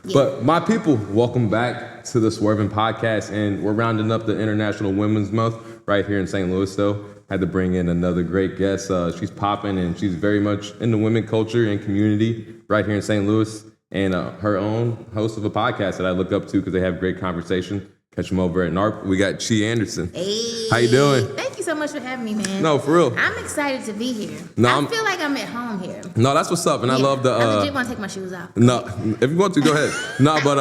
Yeah. But my people, welcome back to the Swervinn podcast, and we're rounding up the International Women's Month right here in St. Louis. Though had to bring in another great guest. She's popping, and she's very much in the women culture and community right here in St. Louis, and her own host of a podcast that I look up to because they have great conversation. Catch them over at NARP. We got Chi Anderson. Hey. How you doing? Thank you so much for having me, man. No, for real. I'm excited to be here. No, I feel like I'm at home here. No, that's what's up, and I love the. I legit want to take my shoes off. No, if you want to, go ahead. No, but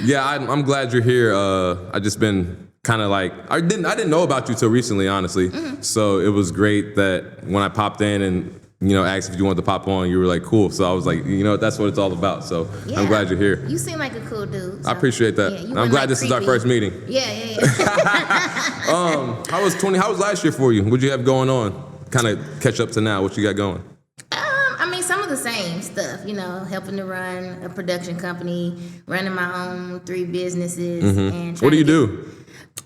yeah, I'm glad you're here. I just been kind of like I didn't know about you till recently, honestly. Mm-hmm. So it was great that when I popped in and asked if you wanted to pop on, you were like, cool. So I was like, that's what it's all about. So yeah. I'm glad you're here. You seem like a cool dude. So. I appreciate that. Yeah, I'm glad this is our first meeting. Yeah. How was last year for you? What'd you have going on? Kind of catch up to now. What you got going? I mean, some of the same stuff, helping to run a production company, running my own 3 businesses. Mm-hmm. And what do you do?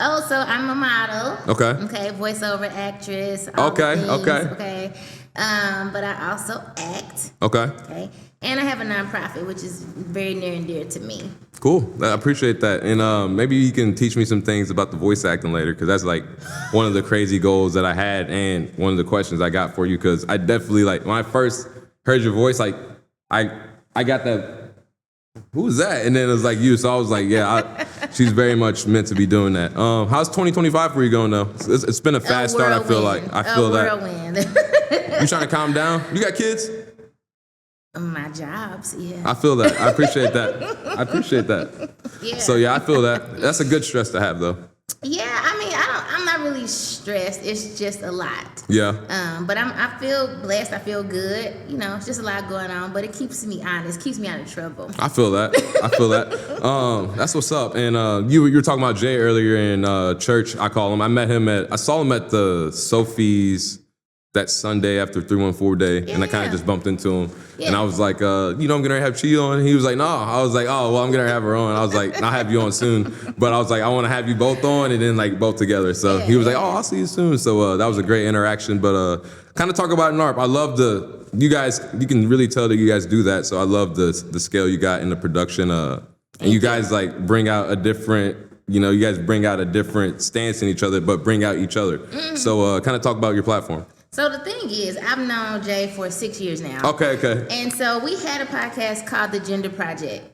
Oh, so I'm a model. Okay, voiceover actress. Okay. But I also act. Okay. And I have a nonprofit, which is very near and dear to me. Cool. I appreciate that. And maybe you can teach me some things about the voice acting later, because that's like one of the crazy goals that I had and one of the questions I got for you, because I definitely, like, when I first heard your voice, like, I got that, who's that? And then it was like you. So I was like, yeah, she's very much meant to be doing that. How's 2025 for you going, though? It's been a fast start, I feel like. I feel that. You trying to calm down? You got kids? My jobs, yeah. I feel that. I appreciate that. Yeah. So yeah, I feel that. That's a good stress to have, though. Yeah, I mean, I'm not really stressed. It's just a lot. Yeah. But I feel blessed. I feel good. It's just a lot going on, but it keeps me honest. Keeps me out of trouble. I feel that. That's what's up. And you were talking about Jay earlier in church. I call him. I saw him at the Sophie's that Sunday after 314 day, and I kind of just bumped into him. Yeah. And I was like, I'm gonna have Chi on. He was like, no. I was like, oh, well, I'm gonna have her on. I was like, I'll have you on soon. But I was like, I want to have you both on, and then like both together. So he was like, oh, I'll see you soon. So that was a great interaction. But kind of talk about NARP. I love you guys. You can really tell that you guys do that. So I love the scale you got in the production. And you guys like bring out a different. You guys bring out a different stance in each other, but bring out each other. Mm-hmm. So kind of talk about your platform. So the thing is, I've known Jay for 6 years now. Okay. And so we had a podcast called The Gender Project.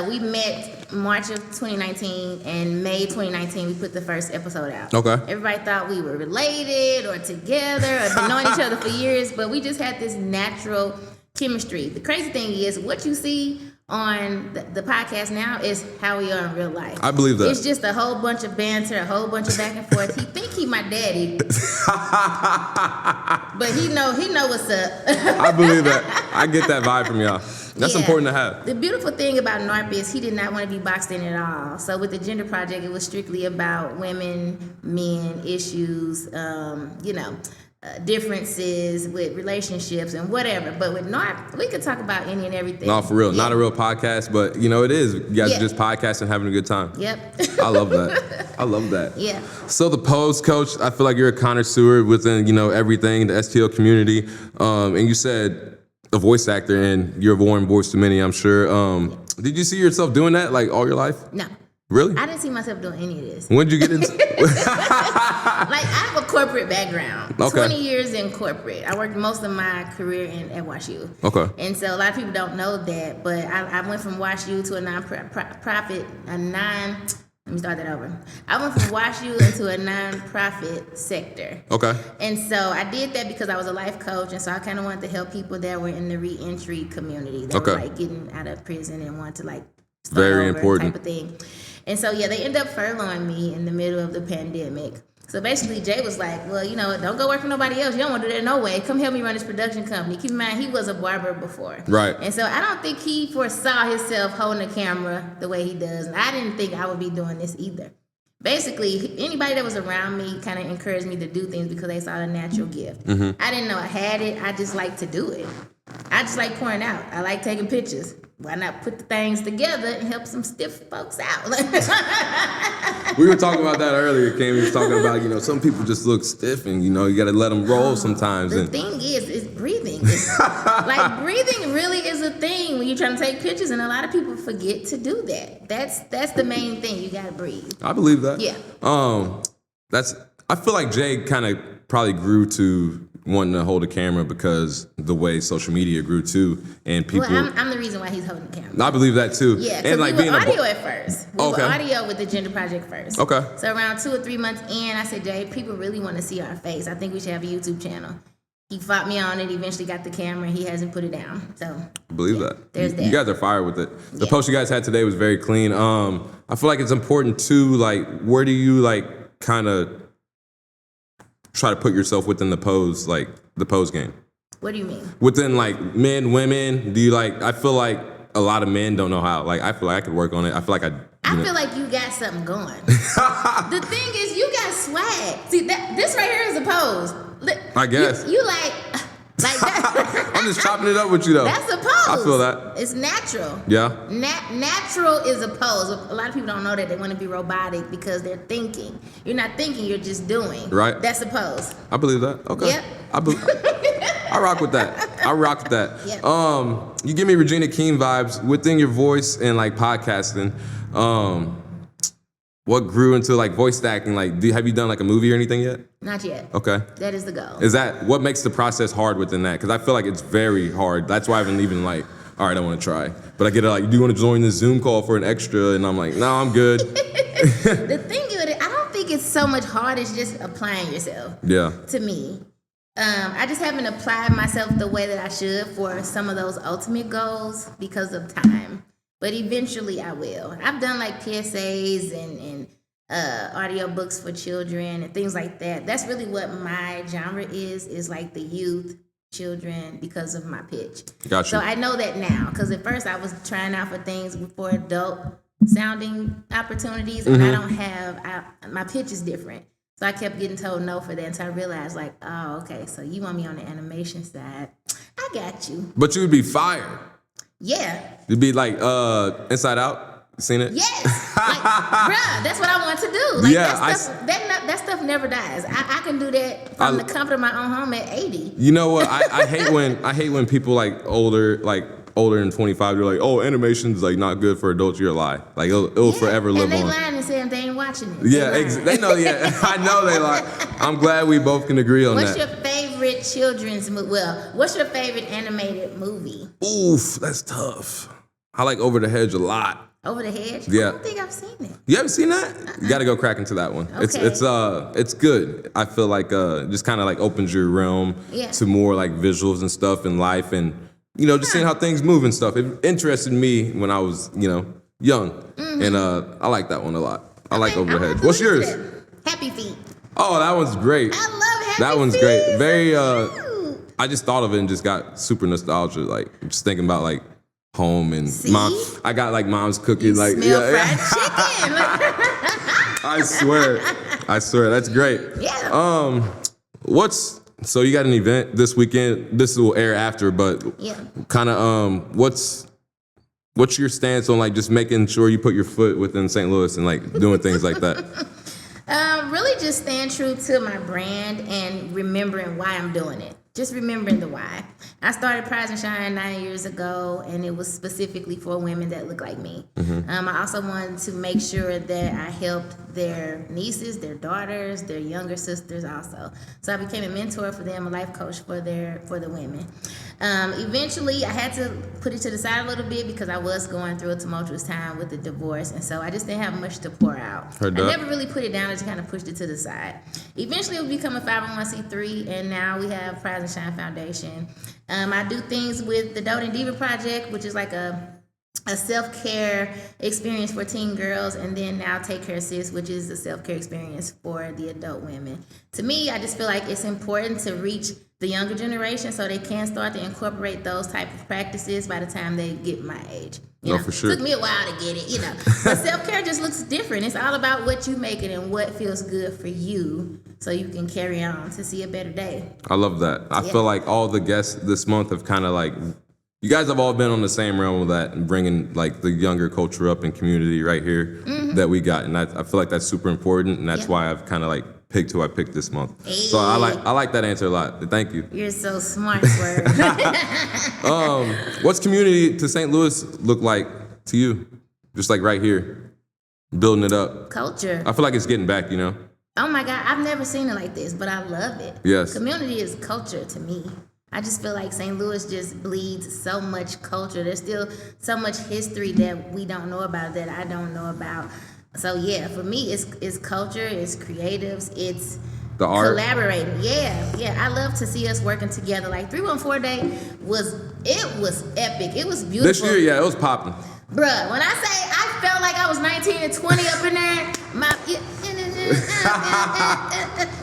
We met March of 2019, and May 2019, we put the first episode out. Okay. Everybody thought we were related or together or been knowing each other for years, but we just had this natural chemistry. The crazy thing is, what you see on the podcast now is how we are in real life. I believe that. It's just a whole bunch of banter, a whole bunch of back and forth. He think he my daddy, but he know what's up. I believe that. I get that vibe from y'all. That's important to have. The beautiful thing about NARP is he did not want to be boxed in at all. So with the Gender Project, it was strictly about women, men, issues, differences with relationships and whatever. But with NARP, we could talk about any and everything. No, for real. Yeah. Not a real podcast, but it is. You guys are just podcasting, having a good time. Yep. I love that. Yeah. So the pose coach, I feel like you're a connoisseur within, everything, the STL community. And you said a voice actor, and you're a warm voice to many, I'm sure. Did you see yourself doing that like all your life? No. Really? I didn't see myself doing any of this. When did you get into Like, I have a corporate background. Okay. 20 years in corporate. I worked most of my career at WashU. Okay. And so a lot of people don't know that, but I went from WashU to a non-profit, let me start that over. I went from WashU into a non-profit sector. Okay. And so I did that because I was a life coach, and so I kind of wanted to help people that were in the re-entry community. That were like getting out of prison and wanted to like start very over important type of thing. And so, they ended up furloughing me in the middle of the pandemic. So basically, Jay was like, well, don't go work for nobody else. You don't want to do that no way. Come help me run this production company. Keep in mind, he was a barber before. Right. And so I don't think he foresaw himself holding a camera the way he does. And I didn't think I would be doing this either. Basically, anybody that was around me kind of encouraged me to do things because they saw the natural gift. Mm-hmm. I didn't know I had it. I just like to do it. I just like pouring out. I like taking pictures. Why not put the things together and help some stiff folks out? We were talking about that earlier, Kim. We were talking about, some people just look stiff and, you got to let them roll sometimes. The thing is, it's breathing. breathe. Like, breathing really is a thing when you're trying to take pictures, and a lot of people forget to do that. That's the main thing. You gotta breathe. I believe that. Yeah. I feel like Jay kind of probably grew to wanting to hold a camera because the way social media grew too, and people. Well, I'm the reason why he's holding the camera. I believe that too. Yeah, because like we were audio at first. We were audio with the Gender Project first. Okay. So around 2 or 3 months in, I said, Jay, people really want to see our face. I think we should have a YouTube channel. He fought me on it. Eventually got the camera. He hasn't put it down. So I believe that. There's that. You guys are fired with it. The post you guys had today was very clean. I feel like it's important too. Like, where do you like kind of try to put yourself within the pose, like the pose game? What do you mean? Within like men, women, do you like, I feel like a lot of men don't know how. Like, I feel like I could work on it. I feel like I feel like you got something going. The thing is, you got swag. See, this right here is a pose. I guess. You like that. I'm just chopping it up with you though. That's a pose. I feel that. It's natural. Yeah. Natural is a pose. A lot of people don't know that. They want to be robotic because they're thinking. You're not thinking, you're just doing. Right. That's a pose. I believe that. Okay. Yep. I rock with that. Yep. You give me Regina King vibes within your voice and like podcasting. What grew into like voice acting? Like, have you done like a movie or anything yet? Not yet. Okay. That is the goal. Is that what makes the process hard within that? Because I feel like it's very hard. That's why I haven't even like, all right, I want to try. But I get it like, do you want to join this Zoom call for an extra? And I'm like, no, I'm good. The thing with it, I don't think it's so much hard. It's just applying yourself. Yeah. To me. I just haven't applied myself the way that I should for some of those ultimate goals because of time. But eventually I will. I've done like PSAs and audio books for children and things like that. That's really what my genre is like the youth, children, because of my pitch. Gotcha. So I know that now, because at first I was trying out for things for adult sounding opportunities, and I don't have, my pitch is different. So I kept getting told no for that until I realized, like, oh, okay, so you want me on the animation side. I got you. But you would be fired. Yeah. You'd be like Inside Out. Seen it? Yes. Like, bruh, that's what I want to do. Like, Yeah, that stuff never dies. I can do that from the comfort of my own home at 80. You know what? I hate when people like older than 25, they're like, oh, animation's like not good for adults. You're a lie. Like it'll forever live on. And they lying and saying they ain't watching it. Yeah, they know. Yeah, I know they lie. I'm glad we both can agree on What's that. your favorite children's movie? Well, what's your favorite animated movie? Oof, that's tough. I like Over the Hedge a lot. Over the Hedge? Yeah. I don't think I've seen it. You haven't seen that? You got to go crack into that one. Okay. It's good. I feel like just kind of like opens your realm to more like visuals and stuff in life, and just seeing how things move and stuff. It interested me when I was young, and I like that one a lot. I like Over the Hedge. What's yours? Happy Feet. Oh, that one's great. I love Happy Feet. That one's great. Very. I just thought of it and just got super nostalgia. Like just thinking about like home and mom. I got like mom's cooking. You like smell fried chicken. I swear, that's great. Yeah. So you got an event this weekend? This will air after, but kind of what's your stance on like just making sure you put your foot within St. Louis and like doing things like that? Really just staying true to my brand and remembering why I'm doing it. Just remembering the why. I started Prize and Shine 9 years ago, and it was specifically for women that look like me. I also wanted to make sure that I helped their nieces, their daughters, their younger sisters also. So I became a mentor for them, a life coach for the women. Eventually, I had to put it to the side a little bit because I was going through a tumultuous time with the divorce, and so I just didn't have much to pour out. I never really put it down, I just kind of pushed it to the side. Eventually, it would become a 501c3, and now we have Prize and Shine Foundation. I do things with the Dote and Diva Project, which is like a self-care experience for teen girls, and then now Take Care Sis, which is a self-care experience for the adult women. To me, I just feel like it's important to reach the younger generation so they can start to incorporate those type of practices by the time they get my age. For sure. It took me a while to get it, But self-care just looks different. It's all about what you make it and what feels good for you so you can carry on to see a better day. I love that. I feel like all the guests this month have kind of like, you guys have all been on the same realm with that and bringing like the younger culture up and community right here that we got. And I feel like that's super important. And that's why I've kind of like picked who I picked this month. Hey. So I like that answer a lot. Thank you. You're so smart, Swerve. What's community to St. Louis look like to you? Just like right here, building it up. Culture. I feel like it's getting back, you know? Oh my God, I've never seen it like this, but I love it. Yes. Community is culture to me. I just feel like St. Louis just bleeds so much culture. There's still so much history that we don't know about, that I don't know about. So yeah, for me, it's culture, it's creatives, it's the art, collaborating. Yeah. I love to see us working together. Like 314 Day was epic. It was beautiful. This year, yeah, it was popping. Bruh, when I say I felt like I was 19 and 20 up in there,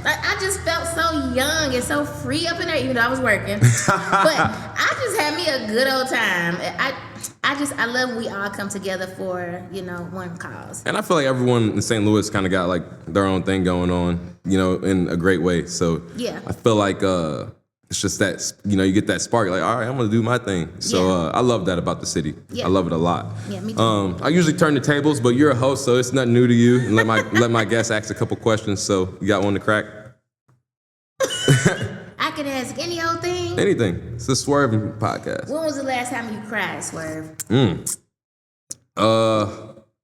I just felt so young and so free up in there, even though I was working. But I just had me a good old time. I love when we all come together for, one cause. And I feel like everyone in St. Louis kind of got like their own thing going on, in a great way. So yeah, I feel like it's just that, you get that spark, like, all right, I'm going to do my thing. So I love that about the city. Yeah. I love it a lot. Yeah, me too. I usually turn the tables, but you're a host, so it's nothing new to you. And let my guests ask a couple questions. So you got one to crack? I can ask any old thing. Anything. It's the Swervinn podcast. When was the last time you cried, Swerve?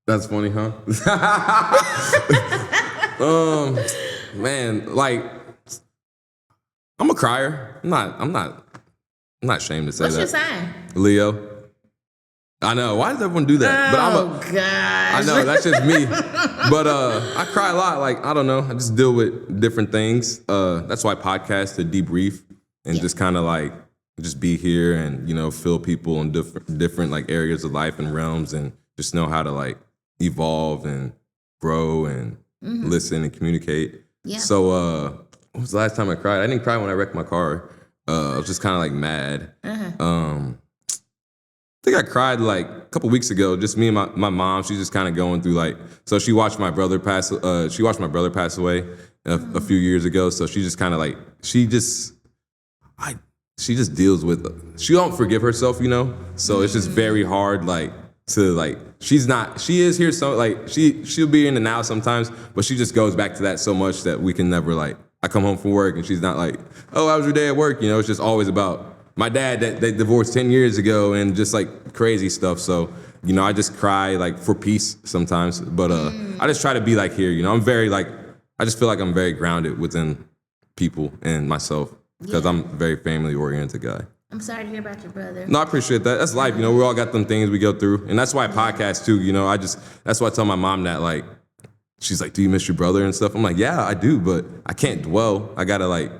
That's funny, huh? Man, like, I'm a crier. I'm not ashamed to say What's that. What's your sign? Leo. I know. Why does everyone do that? Gosh. I know, that's just me. But I cry a lot. Like, I don't know. I just deal with different things. That's why podcasts to debrief and just kind of like just be here and, feel people in different like areas of life and realms and just know how to like evolve and grow and listen and communicate. Yeah. So when was the last time I cried? I didn't cry when I wrecked my car. I was just kind of like mad. I think I cried like a couple weeks ago. Just me and my mom. She's just kind of going through like. So she watched my brother pass. She watched my brother pass away a few years ago. So she just kind of like she just deals with. She don't forgive herself, So it's just very hard like to like. She is here so like she'll be in the now sometimes, but she just goes back to that so much that we can never like. I come home from work and she's not like, oh, how was your day at work? It's just always about my dad that they divorced 10 years ago and just like crazy stuff. So, I just cry like for peace sometimes. But I just try to be like here, I'm very like, I just feel like I'm very grounded within people and myself because I'm a very family oriented guy. I'm sorry to hear about your brother. No, I appreciate that. That's life, we all got them things we go through. And that's why I podcast too, that's why I tell my mom that like, she's like, do you miss your brother and stuff? I'm like, yeah, I do, but I can't dwell. I gotta like,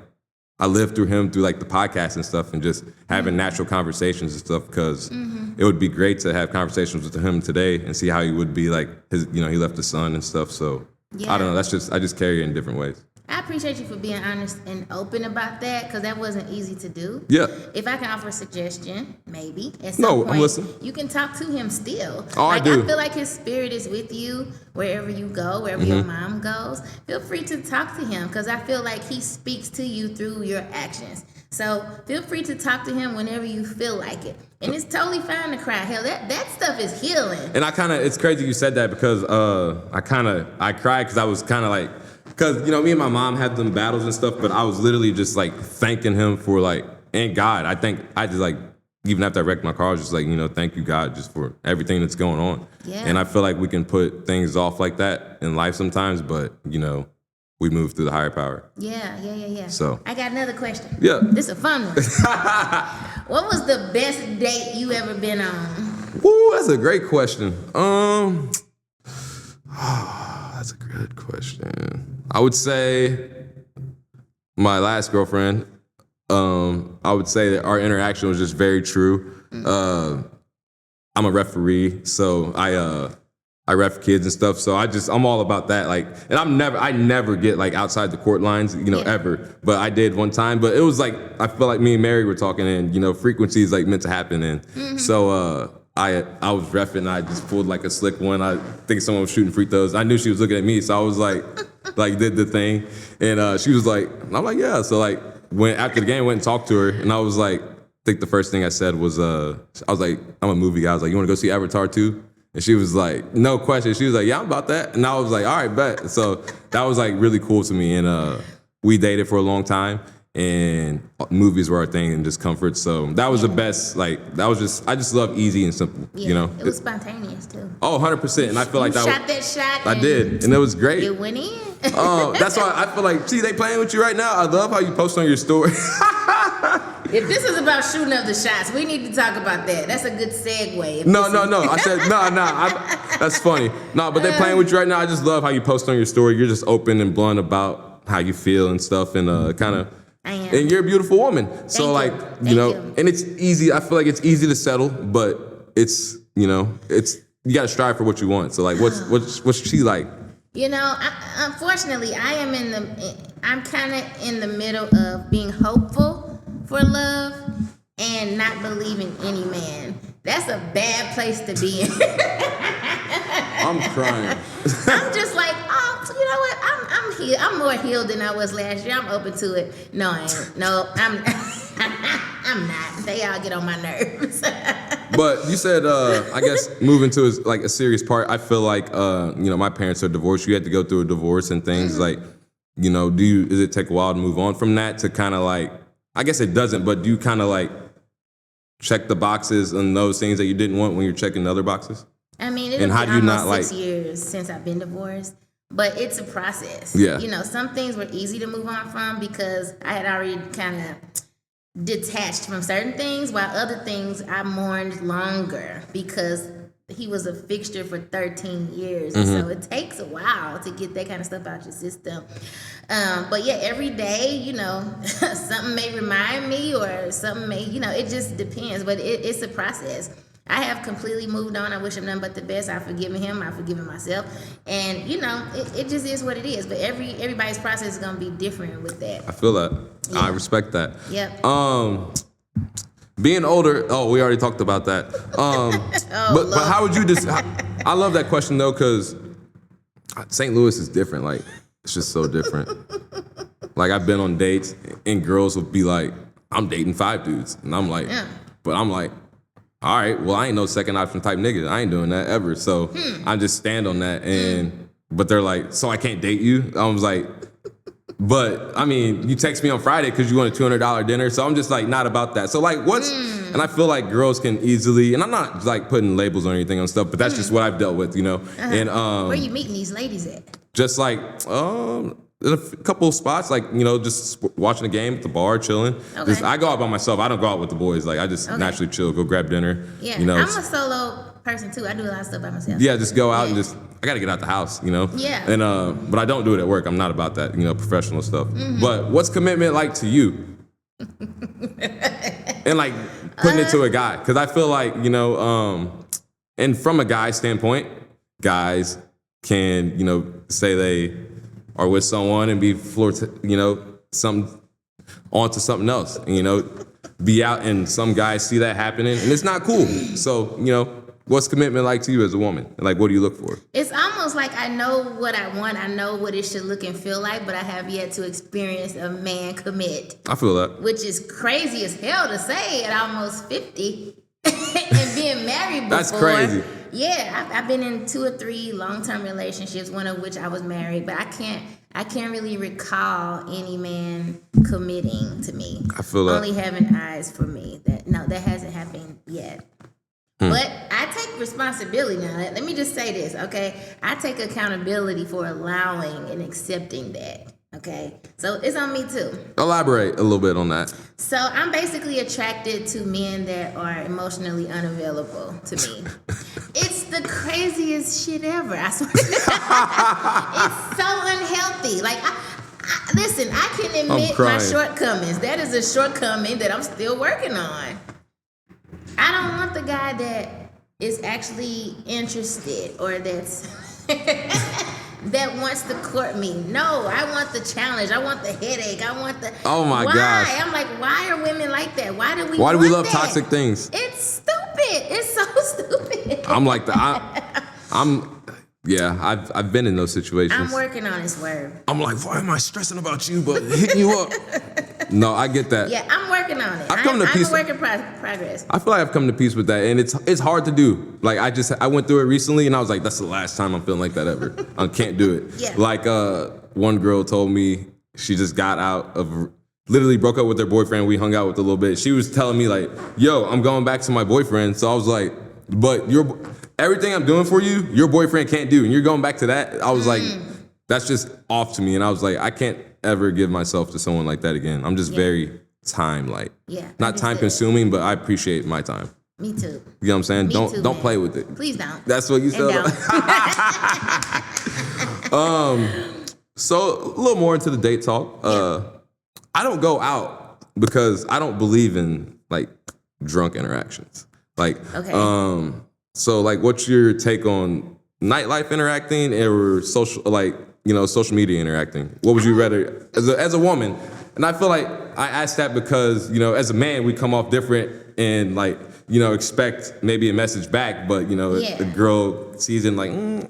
I lived through him through like the podcast and stuff and just having natural conversations and stuff because it would be great to have conversations with him today and see how he would be like his, he left his son and stuff. So I don't know. I just carry it in different ways. I appreciate you for being honest and open about that because that wasn't easy to do. Yeah. If I can offer a suggestion, maybe at some point, I'm listening. You can talk to him still. Oh, I do. I feel like his spirit is with you wherever you go, wherever your mom goes. Feel free to talk to him because I feel like he speaks to you through your actions. So feel free to talk to him whenever you feel like it. And it's totally fine to cry. Hell, that stuff is healing. And it's crazy you said that because I cried because I was kind of like, because, me and my mom had them battles and stuff, but I was literally just, like, thanking him for, like, and God. I think I just, like, even after I wrecked my car, I was just like, thank you, God, just for everything that's going on. Yeah. And I feel like we can put things off like that in life sometimes, but, we move through the higher power. Yeah. So. I got another question. Yeah. This is a fun one. What was the best date you ever been on? Ooh, that's a great question. That's a good question. I would say my last girlfriend, I would say that our interaction was just very true. I'm a referee, so I ref kids and stuff. So I'm all about that. Like, and I never get like outside the court lines, ever. But I did one time. But it was like, I feel like me and Mary were talking and, frequency is like meant to happen. And so, I was reffing and I just pulled like a slick one. I think someone was shooting free throws. I knew she was looking at me, so I was like did the thing. And she was like, and I'm like, yeah. So like after the game, I went and talked to her and I was like, I think the first thing I said was, I was like, I'm a movie guy. I was like, you want to go see Avatar 2? And she was like, no question. She was like, yeah, I'm about that. And I was like, all right, bet. So that was like really cool to me. And we dated for a long time. And movies were our thing and just comfort. So that was the best. Like, that was just, I just love easy and simple, you know? It was spontaneous too. Oh, 100%. And I feel like that shot that shot. I did. And it was great. It went in. That's why I feel like, see, they playing with you right now. I love how you post on your story. If this is about shooting up the shots, we need to talk about that. That's a good segue. No. I said, no. That's funny. No, but they playing with you right now. I just love how you post on your story. You're just open and blunt about how you feel and stuff. And kind of, I am. And you're a beautiful woman. So like, you know, and it's easy. I feel like it's easy to settle, but it's, you know, it's, you got to strive for what you want. So like, what's she like? You know, unfortunately, I'm kind of in the middle of being hopeful for love and not believing any man. That's a bad place to be in. I'm crying. I'm just like, oh, you know what? I'm healed. I'm more healed than I was last year. I'm open to it. No, I ain't. No, I'm not. They all get on my nerves. But you said, I guess moving to like a serious part, I feel like, you know, my parents are divorced. You had to go through a divorce and things. Mm-hmm. Like, you know, does it take a while to move on from that to kind of like, I guess it doesn't, but do you kind of like check the boxes on those things that you didn't want when you're checking other boxes? I mean, it's been almost 6 years since I've been divorced, but it's a process. Yeah. You know, some things were easy to move on from because I had already kind of detached from certain things, while other things I mourned longer because he was a fixture for 13 years. Mm-hmm. So it takes a while to get that kind of stuff out your system. But yeah, every day, you know, something may remind me or something may, you know, it just depends. But it's a process. I have completely moved on. I wish him nothing but the best. I've forgiven him. I've forgiven myself. And, you know, it just is what it is. But everybody's process is going to be different with that. I feel that. Yeah. I respect that. Yep. Being older, we already talked about that. But how would you I love that question though, because St. Louis is different. Like, it's just so different. Like, I've been on dates and girls will be like, I'm dating 5 dudes. And I'm like, but I'm like, all right, well, I ain't no second option type nigga. I ain't doing that ever. So I just stand on that. But they're like, so I can't date you? I was like, but I mean, you text me on Friday because you want a $200 dinner. So I'm just like, not about that. So like, and I feel like girls can easily, and I'm not like putting labels or anything on stuff, but that's just what I've dealt with, you know? And where are you meeting these ladies at? Just like, a couple of spots, like, you know, just watching the game at the bar, chilling. Okay. I go out by myself. I don't go out with the boys. Like, I just naturally chill, go grab dinner. Yeah, you know, I'm a solo person too. I do a lot of stuff by myself. Yeah, just go out and I gotta get out the house, you know? Yeah. And but I don't do it at work. I'm not about that, you know, professional stuff. Mm-hmm. But what's commitment like to you? And like putting it to a guy. Because I feel like, you know, and from a guy standpoint, guys can, you know, say they are with someone and be you know, onto something else. And, you know, be out and some guys see that happening and it's not cool. So, you know, what's commitment like to you as a woman? Like, what do you look for? It's almost like I know what I want. I know what it should look and feel like, but I have yet to experience a man commit. I feel that. Which is crazy as hell to say at almost 50 and being married before. That's crazy. Yeah, I've been in 2 or 3 long-term relationships, one of which I was married, but I can't really recall any man committing to me. I feel that. Only having eyes for me. That hasn't happened yet. But I take responsibility now. Let me just say this, okay? I take accountability for allowing and accepting that, okay? So it's on me too. Elaborate a little bit on that. So I'm basically attracted to men that are emotionally unavailable to me. It's the craziest shit ever, I swear. It's so unhealthy. Like, listen, I can admit my shortcomings. That is a shortcoming that I'm still working on. I don't want the guy that is actually interested or that's that wants to court me. No, I want the challenge. I want the headache. I want the gosh. I'm like, why are women like that? Why do we love toxic things? It's stupid. It's so stupid. I'm like I've been in those situations. I'm working on it, Swerve. I'm like, why am I stressing about you but hitting you up? No, I get that. Yeah, I'm working on it. I'm a work in progress. I feel like I've come to peace with that, and it's hard to do. Like I went through it recently, and I was like, that's the last time I'm feeling like that ever. I can't do it. Yeah. Like one girl told me she just got out of. Literally broke up with her boyfriend. We hung out with a little bit. She was telling me like, yo, I'm going back to my boyfriend. So I was like, but everything I'm doing for you, your boyfriend can't do. And you're going back to that? I was like, that's just off to me. And I was like, I can't ever give myself to someone like that again. I'm just very time light. Yeah. Not time consuming, but I appreciate my time. Me too. You know what I'm saying? Don't play with it. Please don't. That's what you said. So a little more into the date talk. I don't go out because I don't believe in like drunk interactions. Like, so like, what's your take on nightlife interacting or social media interacting? What would you rather as a woman? And I feel like I asked that because, as a man, we come off different and like, expect maybe a message back, but the girl sees it and like, I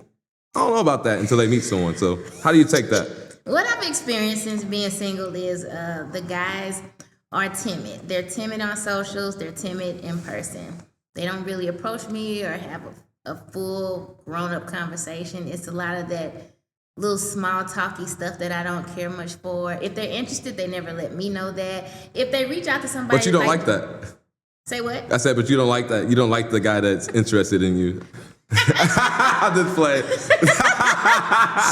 don't know about that until they meet someone. So how do you take that? What I've experienced since being single is the guys are timid. They're timid on socials. They're timid in person. They don't really approach me or have a full grown-up conversation. It's a lot of that little small talky stuff that I don't care much for. If they're interested, they never let me know that. If they reach out to somebody... But you don't like that. Say what? I said, but you don't like that. You don't like the guy that's interested in you. I just play.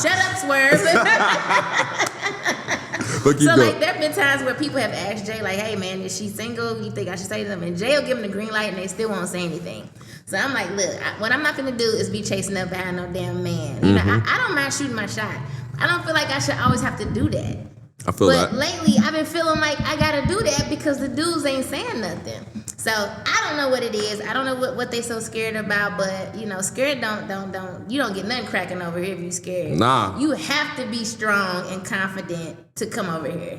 Shut up, Swerve. Like, there have been times where people have asked Jay, like, hey, man, is she single? You think I should say something? And Jay will give them the green light, and they still won't say anything. So I'm like, look, what I'm not going to do is be chasing up behind no damn man. I don't mind shooting my shot. I don't feel like I should always have to do that. I feel that. But lately, I've been feeling like I got to do that because the dudes ain't saying nothing. So I don't know what it is. I don't know what they so scared about, but scared you don't get nothing cracking over here if you scared. Nah. You have to be strong and confident to come over here.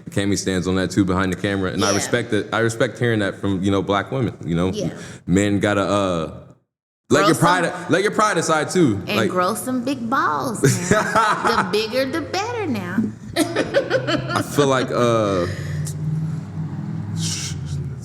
Cammy stands on that too behind the camera, and I respect it. I respect hearing that from black women. Men gotta let your pride aside too, and grow some big balls. Now. The bigger, the better. Now. I feel like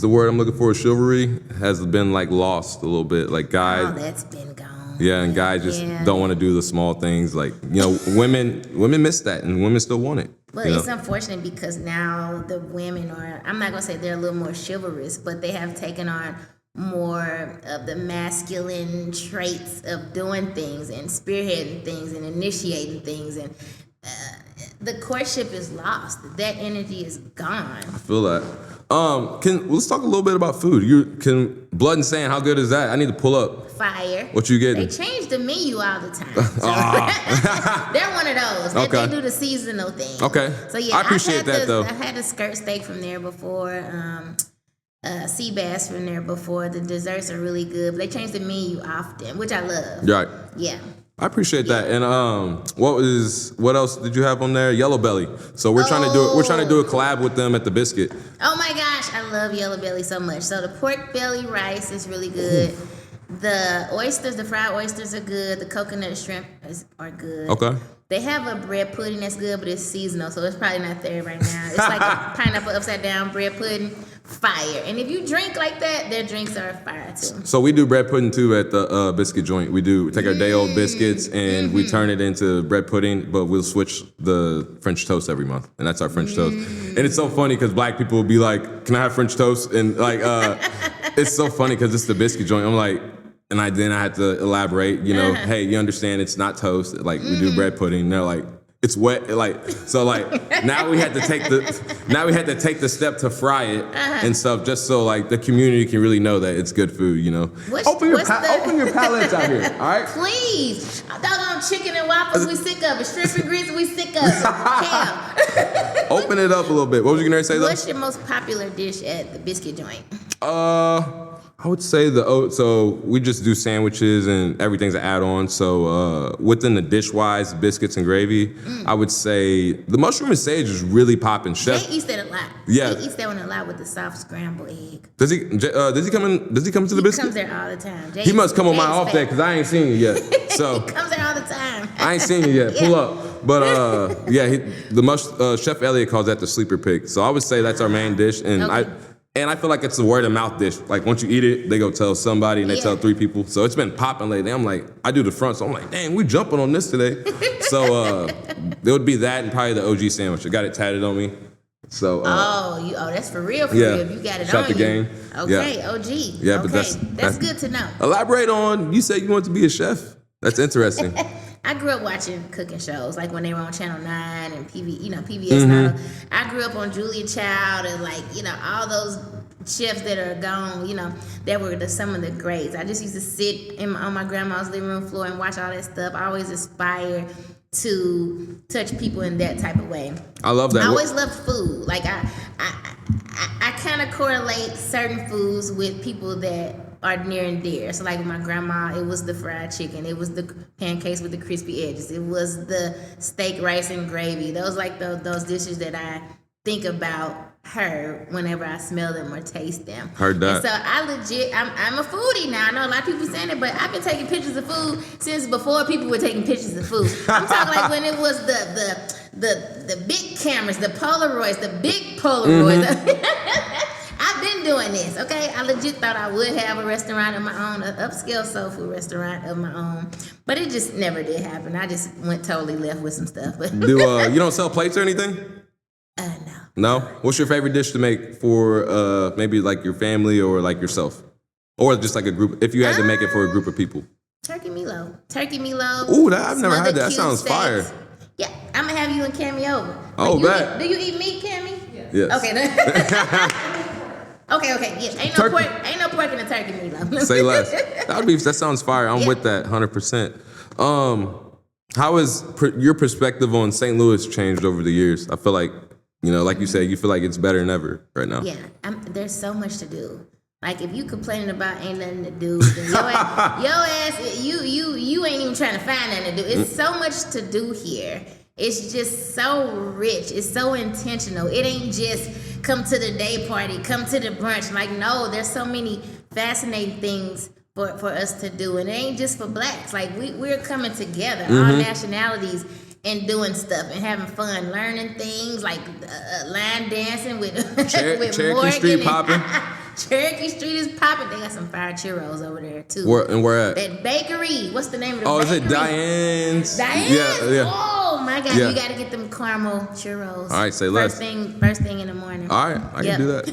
the word I'm looking for, chivalry, has been like lost a little bit. Like guys, that's been gone. Yeah, and guys just don't want to do the small things. Like women miss that, and women still want it. But it's unfortunate because now the women are, I'm not gonna say they're a little more chivalrous, but they have taken on more of the masculine traits of doing things and spearheading things and initiating things, and the courtship is lost. That energy is gone. I feel that. Let's talk a little bit about food. Blood and Sand, how good is that? I need to pull up. Fire. What you getting? They change the menu all the time. So they're one of those. They do the seasonal thing. Okay. So yeah, I appreciate that though. I've had a skirt steak from there before. Sea bass from there before. The desserts are really good, but they change the menu often, which I love. Right. Yeah. I appreciate that. And what else did you have on there? Yellow Belly. So we're trying to do a collab with them at the Biscuit. Oh my gosh, I love Yellow Belly so much. So the pork belly rice is really good. The oysters, the fried oysters are good. The coconut shrimp are good. Okay. They have a bread pudding that's good, but it's seasonal, so it's probably not there right now. It's like a pineapple upside down bread pudding. Fire. And if you drink like that, their drinks are fire too. So we do bread pudding too at the biscuit joint. We take our day old biscuits and we turn it into bread pudding, but we'll switch the French toast every month. And that's our French toast. And it's so funny because black people will be like, can I have French toast? And like, it's so funny because it's the biscuit joint. I'm like, and I had to elaborate, hey, you understand it's not toast. Like we do bread pudding. And they're like, it's wet, now we had to take the step to fry it and stuff, just so the community can really know that it's good food, Open your palates out here, all right? Please, doggone chicken and waffles, we sick of it. Shrimp and grits, we sick of it. Hell. Open it up a little bit. What was you gonna say though? What's your most popular dish at the biscuit joint? I would say so we just do sandwiches and everything's an add-on. So within the dish-wise, biscuits and gravy, I would say the mushroom and sage is really popping. Chef Jay eats that a lot. Yeah, he eats that one a lot with the soft scrambled egg. Does he come to the biscuit? He comes there all the time. He must come on my off day because I ain't seen you yet. So he comes there all the time. I ain't seen you yet. Pull up. But Chef Elliott calls that the sleeper pig. So I would say that's our main dish, and I feel like it's a word of mouth dish. Like once you eat it, they go tell somebody, and they tell 3 people. So it's been popping lately. I'm like, I do the front, so I'm like, dang, we jumping on this today. So there would be that, and probably the OG sandwich. I got it tatted on me. So that's for real. You got it Shot on the game. Okay, yeah. OG. Yeah, but that's good to know. Elaborate on. You said you wanted to be a chef. That's interesting. I grew up watching cooking shows, like when they were on Channel 9 and PBS. And all. I grew up on Julia Child and all those chefs that are gone. That were some of the greats. I just used to sit on my grandma's living room floor and watch all that stuff. I always aspired to touch people in that type of way. I love that. I always loved food. Like I kind of correlate certain foods with people that are near and dear. So like with my grandma, it was the fried chicken. It was the pancakes with the crispy edges. It was the steak, rice, and gravy. Those those dishes that I think about her whenever I smell them or taste them. Heard that. And so I'm a foodie now. I know a lot of people saying it, but I've been taking pictures of food since before people were taking pictures of food. I'm talking like when it was the big cameras, the Polaroids, the big Polaroids. I've been doing this, okay? I legit thought I would have a restaurant of my own, an upscale soul food restaurant of my own, but it just never did happen. I just went totally left with some stuff. But you don't sell plates or anything? No. No? What's your favorite dish to make for maybe like your family or like yourself? Or just like a group, if you had to make it for a group of people? Turkey meatloaf. Ooh, I've never had that. That sounds fire. Yeah, I'm going to have you and Cammy over. Oh, bet. Do you eat meat, Cammy? Yes. Okay. Okay. Yeah. Ain't no pork in the turkey meatloaf. Say less. That sounds fire. I'm with that 100%. How has your perspective on St. Louis changed over the years? I feel like, like you said, you feel like it's better than ever right now. Yeah. There's so much to do. Like if you complaining about ain't nothing to do, then your ass, you ain't even trying to find nothing to do. It's so much to do here. It's just so rich. It's so intentional. It ain't just come to the day party, come to the brunch. Like, no, there's so many fascinating things for us to do. And it ain't just for blacks. Like, we're coming together, all nationalities, and doing stuff and having fun, learning things like line dancing with Cherokee Morgan Street popping. Cherokee Street is popping. They got some fire churros over there too. Where at? That bakery. What's the name of the bakery? Oh, is it Diane's? Diane's? Yeah. Oh my God, you gotta get them caramel churros. All right, say less. First thing in the morning. All right, I can do that.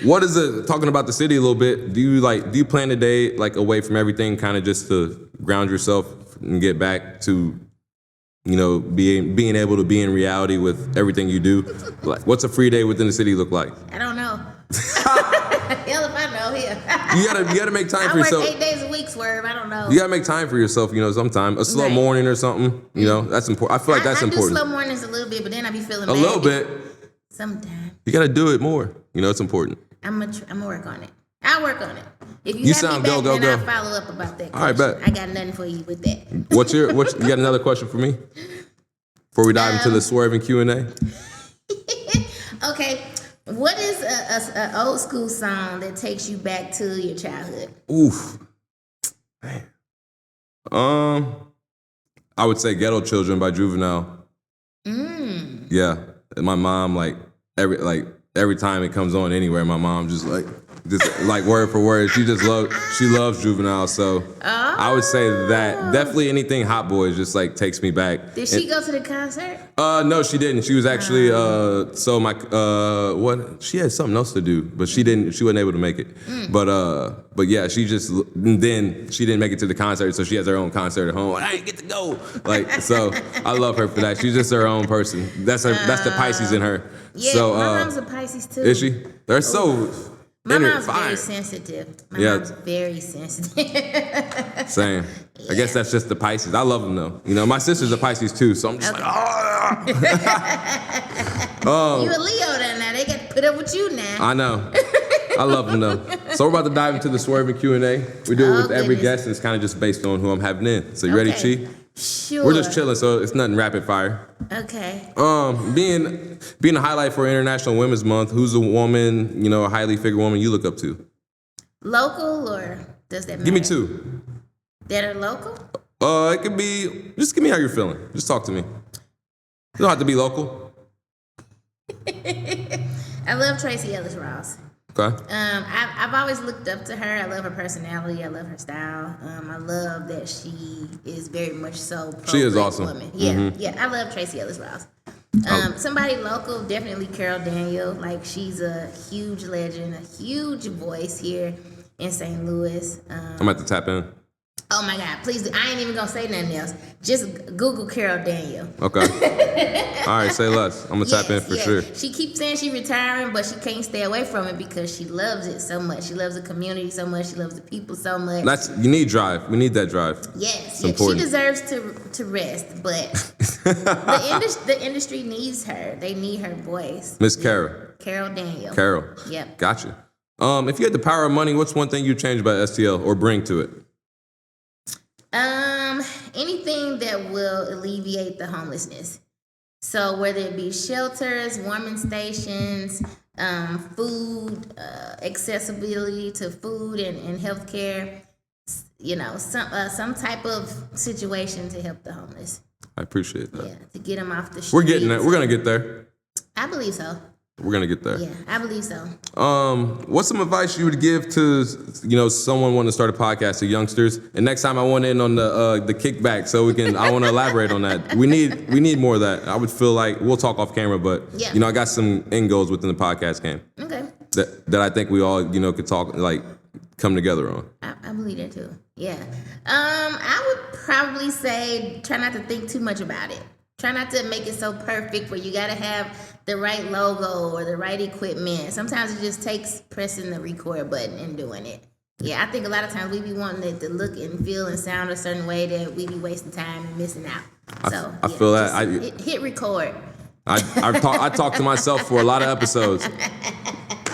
What is it? Talking about the city a little bit. Do you plan a day like away from everything, kind of just to ground yourself and get back to, being able to be in reality with everything you do? Like, what's a free day within the city look like? I don't know. Hell if I know here. You gotta make time for yourself. I work 8 days a week, Swerve. I don't know. You gotta make time for yourself, sometime. A slow morning or something, that's important. I feel like that's important. I do slow mornings a little bit, but then I be feeling a bad. little bit. Sometimes. You gotta do it more. It's important. I'm gonna work on it. I'll work on it. If you have sound me back, go. then I'll follow up about that question. All right, bet. I got nothing for you with that. You got another question for me? Before we dive into the Swervinn Q&A? Okay. What is a old school song that takes you back to your childhood? Oof. Man. I would say Ghetto Children by Juvenile. Yeah. And my mom, every time it comes on anywhere, my mom just word for word. She loves Juvenile. So I would say that definitely anything Hot Boys just takes me back. Did she go to the concert? No, she didn't. She was actually she had something else to do, but she wasn't able to make it. But yeah, she didn't make it to the concert, so she has her own concert at home. I didn't get to go. So I love her for that. She's just her own person. That's the Pisces in her. Yeah, so, my mom's a Pisces too. Is she? They're so My mom's very sensitive. My mom's very sensitive. Same. I guess that's just the Pisces. I love them though. My sister's a Pisces too, so I'm just you a Leo then now. They got to put up with you now. I know. I love them though. So we're about to dive into the Swervinn Q&A. We do it with every guest, and it's kind of just based on who I'm having in. So you ready, Chi? Sure. We're just chilling, so it's nothing rapid fire. Okay. Being a highlight for International Women's Month, who's a woman, a highly figured woman you look up to? Local, or does that matter? Give me two. That are local? It could be, just give me how you're feeling. Just talk to me. You don't have to be local. I love Tracee Ellis Ross. Okay. I've always looked up to her. I love her personality. I love her style. I love that she is very much so pro she is awesome. Woman. Yeah, yeah. I love Tracee Ellis Ross. Somebody local, definitely Carol Daniel. Like, she's a huge legend, a huge voice here in St. Louis. I'm at the tap in. Oh my God, please do. I ain't even gonna say nothing else. Just Google Carol Daniel. Okay. All right, say less. I'm gonna tap in for sure. She keeps saying she's retiring, but she can't stay away from it because she loves it so much. She loves the community so much. She loves the people so much. You need drive. We need that drive. Yes, she deserves to rest, but the industry needs her. They need her voice. Miss Carol. Carol Daniel. Carol. Yep. Gotcha. If you had the power of money, what's one thing you'd change about STL or bring to it? Anything that will alleviate the homelessness. So whether it be shelters, warming stations, food, accessibility to food and healthcare, some type of situation to help the homeless. I appreciate that. Yeah, to get them off the streets. We're getting there. We're gonna get there. I believe so. We're gonna get there. Yeah, I believe so. What's some advice you would give to someone wanting to start a podcast to youngsters? And next time I want in on the kickback, so I want to elaborate on that. We need more of that. I would feel like we'll talk off camera, but I got some end goals within the podcast game. Okay. That I think we all could talk come together on. I believe that too. Yeah. I would probably say try not to think too much about it. Try not to make it so perfect where you got to have the right logo or the right equipment. Sometimes it just takes pressing the record button and doing it. Yeah, I think a lot of times we be wanting it to look and feel and sound a certain way that we be wasting time and missing out. So I feel that. Hit record. I talk to myself for a lot of episodes.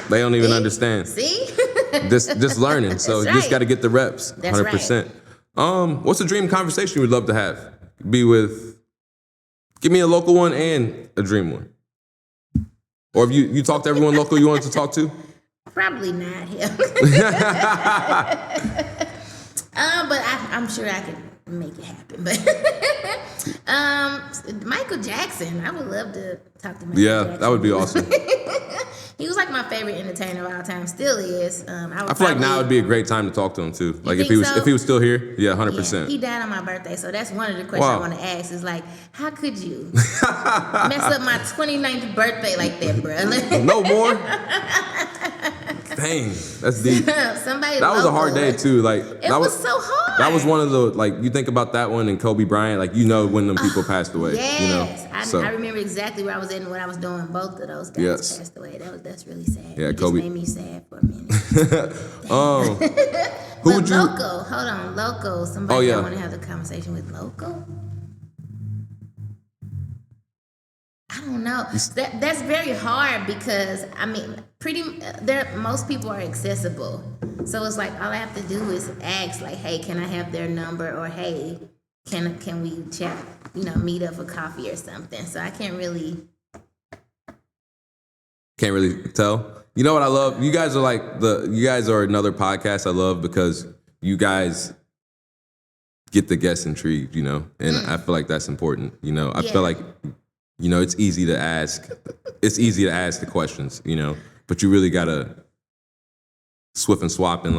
They don't even understand. See? Just learning. So you just got to get the reps. That's 100%. Right. What's a dream conversation you would love to have? Give me a local one and a dream one. Or if you talk to everyone local you wanted to talk to? Probably not him. But I'm sure I could make it happen. But Michael Jackson, I would love to talk to Michael Jackson. Yeah, that would be awesome. He was like my favorite entertainer of all time. Still is. I feel like now would be a great time to talk to him too. Like if he was still here, 100%. Yeah, he died on my birthday, so that's one of the questions I want to ask. Is like, how could you mess up my 29th birthday like that, bro? No more. Dang, that's deep. That was a hard day too. Like it was so hard. That was one of the you think about that one and Kobe Bryant. Like when them people passed away. Yes, I remember exactly where I was and what I was doing. Both of those guys passed away. That's really sad. Yeah, it Kobe just made me sad for a minute. Who would you? Local. Hold on, local. Somebody I want to have the conversation with local. I don't know. That's very hard because most people are accessible. So it's like all I have to do is ask like, hey, can I have their number? Or hey, can we chat? Meet up for coffee or something. So I can't really tell. You know what I love? You guys are you guys are another podcast I love because you guys get the guests intrigued, and I feel like that's important. I feel like it's easy to ask. It's easy to ask the questions, but you really gotta swift and swap and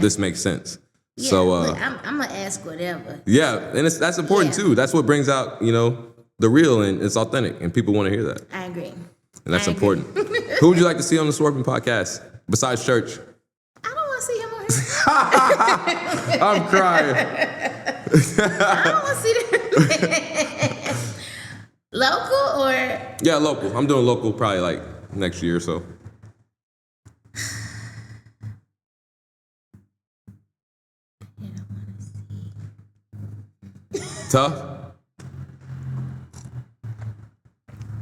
this makes sense. Yeah, so I'm gonna ask whatever. Yeah, and that's important too. That's what brings out the real and it's authentic, and people want to hear that. I agree. And that's important. Who would you like to see on the Swervinn podcast besides church? I don't want to see him on here. I'm crying. I don't want to see that. Local or? Yeah, local. I'm doing local probably next year or so. Tough?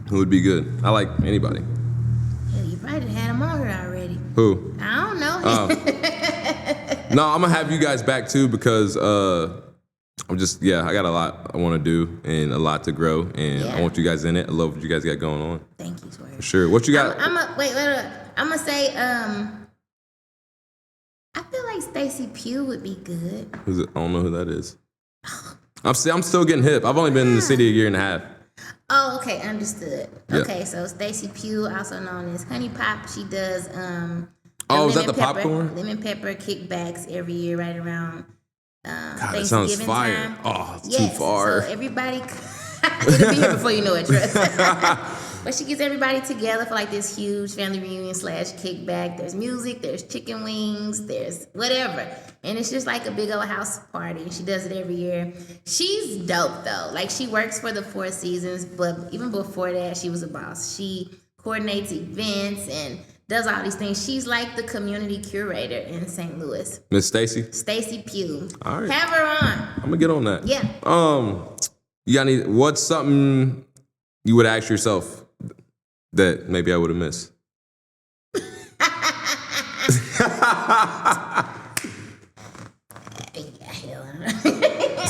Who would be good? I like anybody. Yeah, you probably had him on here already. Who? I don't know. No, I'm going to have you guys back too because I'm just, I got a lot I want to do and a lot to grow, and I want you guys in it. I love what you guys got going on. Thank you, Swervinn. For sure. What you got? Wait. I'm going to say, I feel like Stacey Pugh would be good. Who's it? I don't know who that is. I'm still getting hip. I've only been in the city a year and a half. Oh, okay, understood. Yeah. Okay, so Stacy Pugh, also known as Honey Pop, she does is that the popcorn? Lemon pepper kickbacks every year right around God, Thanksgiving that sounds fire. time. Oh, it's too far. So everybody, it'll be here before you know it, trust. But she gets everybody together for like this huge family reunion / kickback. There's music, there's chicken wings, there's whatever. And it's just like a big old house party. And she does it every year. She's dope though. Like she works for the Four Seasons, but even before that, she was a boss. She coordinates events and does all these things. She's like the community curator in St. Louis. Miss Stacy? Stacy Pugh. All right. Have her on. I'm gonna get on that. Yeah. You got any, what's something you would ask yourself that maybe I would have missed?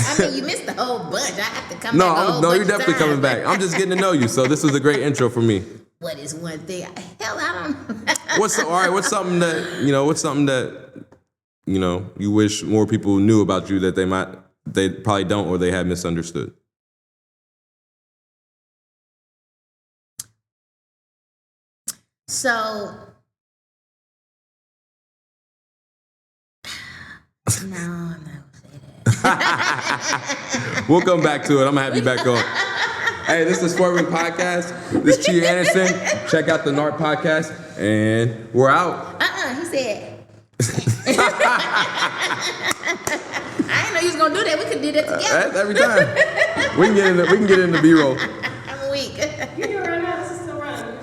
I mean, you missed the whole bunch. I have to come back. No, you're definitely coming back. I'm just getting to know you, so this was a great intro for me. What is one thing? Hell, I don't know. What's something that you wish more people knew about you that they probably don't, or they have misunderstood? So, no, I'm not gonna say that. We'll come back to it. I'm gonna have you back on. Hey, this is the Swervinn podcast. This is Chia Anderson. Check out the NART podcast, and we're out. He said. I didn't know you was gonna do that. We could do that together. Every time. We can get in the B-roll. I'm weak. You can run out. This is still running.